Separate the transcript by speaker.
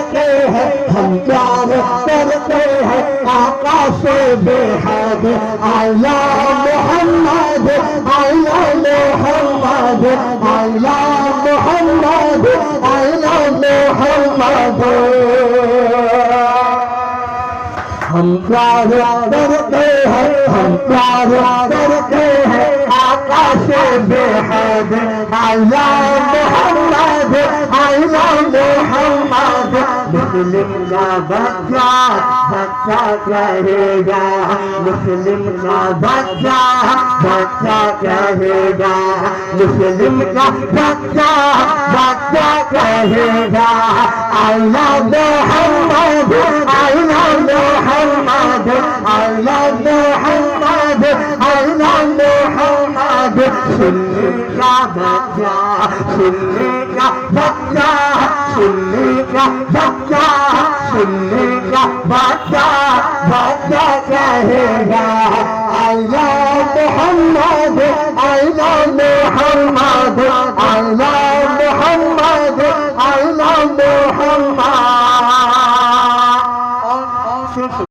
Speaker 1: کرتے ہیں ہم پیار کرتے ہیں آقا سے بے حد آیا محمد آیا محمد آیا محمد آیا محمد ہم پیار کرتے ہیں ہم پیار کرتے ہیں آقا سے بے حد آیا محمد آیا محمد مسلم کا بچہ بچہ کہے گا مسلم کا بچہ بچہ کہے گا مسلم کا بچہ بچہ کہے گا آیا محمد آیا محمد آیا محمد آیا محمد سننے کا بچہ سننے کا بچہ سننے کا بچہ سننے کا بچہ بچہ کہے گا آیا محمد آیا